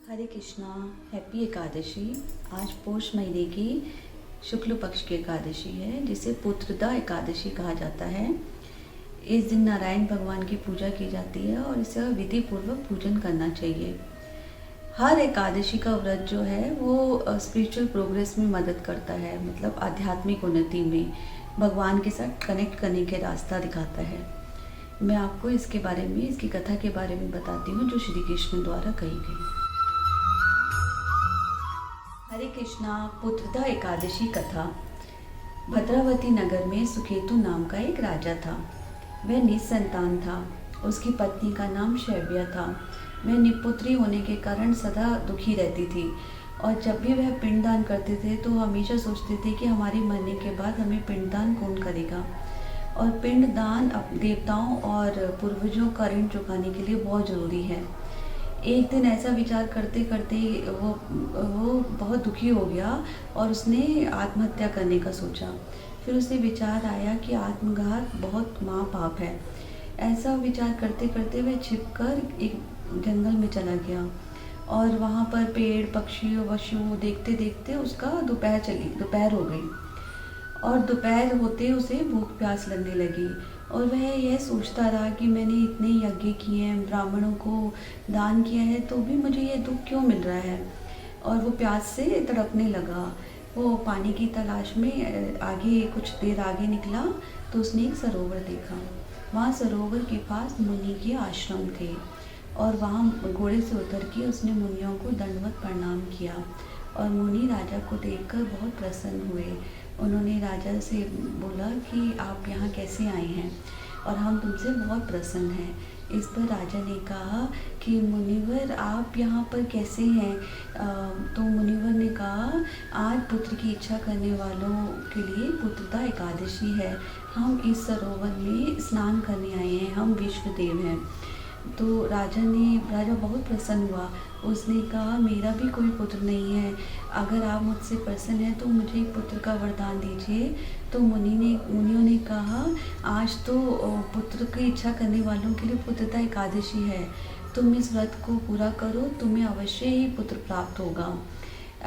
हरे Krishna. Happy Ekadashi. आज पौष महीने की शुक्ल पक्ष की एकादशी है, जिसे पुत्रदा एकादशी कहा जाता है। इस दिन नारायण भगवान की पूजा की जाती है और इसे विधि पूर्वक पूजन करना चाहिए। हर एकादशी का व्रत जो है वो स्पिरिचुअल प्रोग्रेस में मदद करता है, मतलब आध्यात्मिक उन्नति में भगवान के साथ कनेक्ट करने के रास्ता दिखाता है। मैं आपको इसके बारे में, इसकी कथा के बारे में बताती हूँ जो श्री कृष्ण द्वारा कही गई। हरे कृष्णा। पुत्रदा एकादशी कथा। भद्रावती नगर में सुकेतु नाम का एक राजा था। वह निसंतान था। उसकी पत्नी का नाम शैव्या था। वह निपुत्री होने के कारण सदा दुखी रहती थी और जब भी वह पिंडदान करते थे तो हमेशा सोचते थे कि हमारे मरने के बाद हमें पिंडदान कौन करेगा। और पिंडदान देवताओं और पूर्वजों का ऋण चुकाने के लिए बहुत ज़रूरी है। एक दिन ऐसा विचार करते करते वो बहुत दुखी हो गया और उसने आत्महत्या करने का सोचा। फिर उसे विचार आया कि आत्मघात बहुत महापाप है। ऐसा विचार करते करते वह छिपकर एक जंगल में चला गया और वहाँ पर पेड़ पक्षी पशु देखते देखते उसका दोपहर हो गई और दोपहर होते उसे भूख प्यास लगने लगी। और वह यह सोचता रहा कि मैंने इतने यज्ञ किए हैं, ब्राह्मणों को दान किया है, तो भी मुझे ये दुख क्यों मिल रहा है। और वो प्यास से तड़पने लगा। वो पानी की तलाश में आगे कुछ देर आगे निकला तो उसने एक सरोवर देखा। वहाँ सरोवर के पास मुनि के आश्रम थे और वहाँ घोड़े से उतर के उसने मुनियों को दंडवत प्रणाम किया। और मुनि राजा को देखकर बहुत प्रसन्न हुए। उन्होंने राजा से बोला कि आप यहाँ कैसे आए हैं और हम तुमसे बहुत प्रसन्न हैं। इस पर राजा ने कहा कि मुनिवर आप यहाँ पर कैसे हैं। तो मुनिवर ने कहा आज पुत्र की इच्छा करने वालों के लिए पुत्रदा एकादशी है। हम इस सरोवर में स्नान करने आए हैं, हम विश्वदेव हैं। तो राजा बहुत प्रसन्न हुआ। उसने कहा मेरा भी कोई पुत्र नहीं है, अगर आप मुझसे प्रसन्न हैं तो मुझे पुत्र का वरदान दीजिए। तो मुनियों ने कहा आज तो पुत्र की इच्छा करने वालों के लिए पुत्रदा एकादशी है, तुम इस व्रत को पूरा करो, तुम्हें अवश्य ही पुत्र प्राप्त होगा।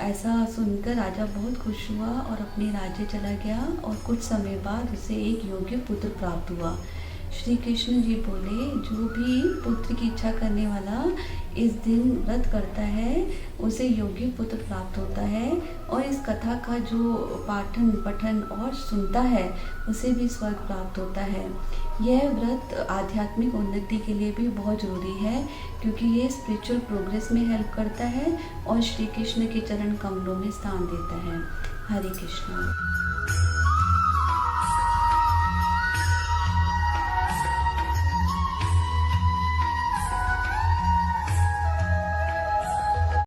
ऐसा सुनकर राजा बहुत खुश हुआ और अपने राज्य चला गया और कुछ समय बाद उसे एक योग्य पुत्र प्राप्त हुआ। श्री कृष्ण जी बोले जो भी पुत्र की इच्छा करने वाला इस दिन व्रत करता है उसे योग्य पुत्र प्राप्त होता है। और इस कथा का जो पठन और सुनता है उसे भी स्वर्ग प्राप्त होता है। यह व्रत आध्यात्मिक उन्नति के लिए भी बहुत ज़रूरी है, क्योंकि ये स्पिरिचुअल प्रोग्रेस में हेल्प करता है और श्री कृष्ण के चरण कमलों में स्थान देता है। हरे कृष्ण।